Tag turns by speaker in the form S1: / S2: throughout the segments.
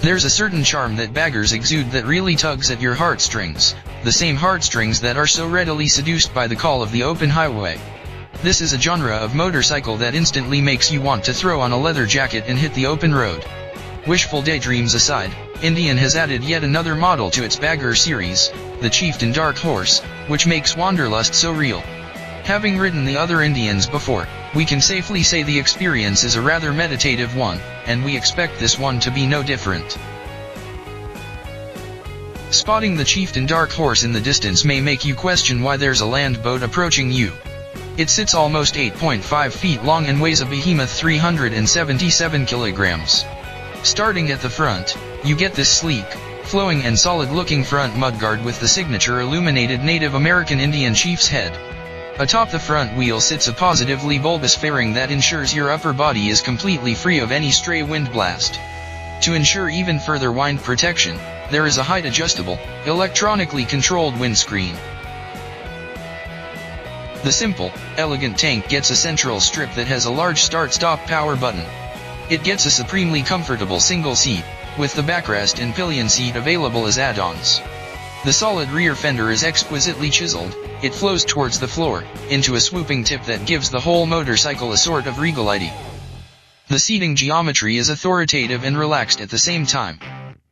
S1: There's a certain charm that baggers exude that really tugs at your heartstrings, the same heartstrings that are so readily seduced by the call of the open highway. This is a genre of motorcycle that instantly makes you want to throw on a leather jacket and hit the open road. Wishful daydreams aside, Indian has added yet another model to its bagger series, the Chieftain Dark Horse, which makes wanderlust so real. Having ridden the other Indians before, we can safely say the experience is a rather meditative one, and we expect this one to be no different. Spotting the Chieftain Dark Horse in the distance may make you question why there's a land boat approaching you. It sits almost 8.5 feet long and weighs a behemoth 377 kilograms. Starting at the front, you get this sleek, flowing and solid-looking front mudguard with the signature illuminated Native American Indian chief's head. Atop the front wheel sits a positively bulbous fairing that ensures your upper body is completely free of any stray wind blast. To ensure even further wind protection, there is a height-adjustable, electronically controlled windscreen. The simple, elegant tank gets a central strip that has a large start-stop power button. It gets a supremely comfortable single seat, with the backrest and pillion seat available as add-ons. The solid rear fender is exquisitely chiseled. It flows towards the floor, into a swooping tip that gives the whole motorcycle a sort of regality. The seating geometry is authoritative and relaxed at the same time.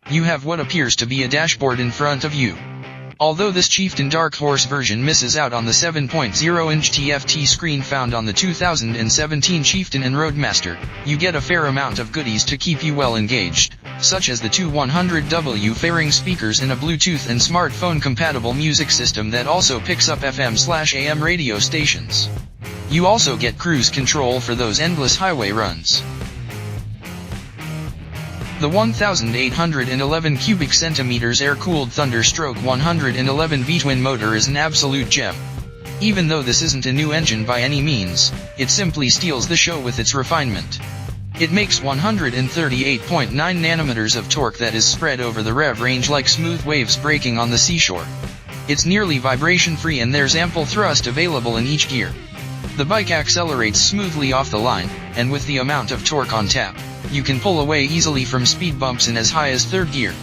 S1: You have what appears to be a dashboard in front of you. Although this Chieftain Dark Horse version misses out on the 7.0-inch TFT screen found on the 2017 Chieftain and Roadmaster, you get a fair amount of goodies to keep you well engaged, such as the two 100W fairing speakers and a Bluetooth and smartphone-compatible music system that also picks up FM/AM radio stations. You also get cruise control for those endless highway runs. The 1,811 cubic centimeters air-cooled Thunderstroke 111 V-twin motor is an absolute gem. Even though this isn't a new engine by any means, it simply steals the show with its refinement. It makes 138.9 nanometers of torque that is spread over the rev range like smooth waves breaking on the seashore. It's nearly vibration-free and there's ample thrust available in each gear. The bike accelerates smoothly off the line, and with the amount of torque on tap, you can pull away easily from speed bumps in as high as third gear.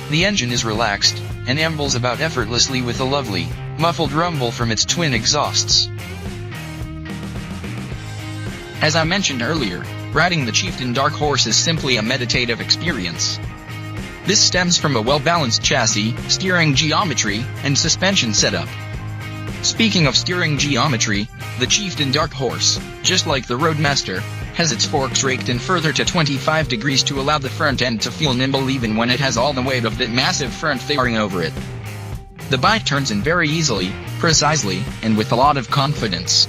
S1: The engine is relaxed, and ambles about effortlessly with a lovely, muffled rumble from its twin exhausts.
S2: As I mentioned earlier, riding the Chieftain Dark Horse is simply a meditative experience. This stems from a well-balanced chassis, steering geometry, and suspension setup. Speaking of steering geometry, the Chieftain Dark Horse, just like the Roadmaster, has its forks raked in further to 25 degrees to allow the front end to feel nimble even when it has all the weight of that massive front fairing over it. The bike turns in very easily, precisely, and with a lot of confidence.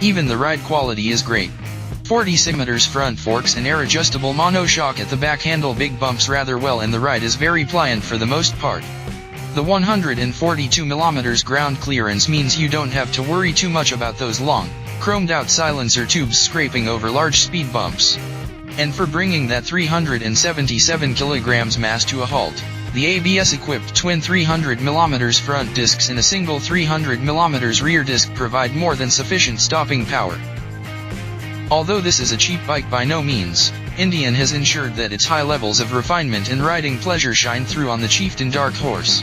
S1: Even the ride quality is great. 40cm front forks and air-adjustable monoshock at the back handle big bumps rather well and the ride is very pliant for the most part. The 142mm ground clearance means you don't have to worry too much about those long, chromed-out silencer tubes scraping over large speed bumps. And for bringing that 377 kg mass to a halt, the ABS-equipped twin 300mm front discs and a single 300mm rear disc provide more than sufficient stopping power. Although this is a cheap bike by no means, Indian has ensured that its high levels of refinement and riding pleasure shine through on the Chieftain Dark Horse.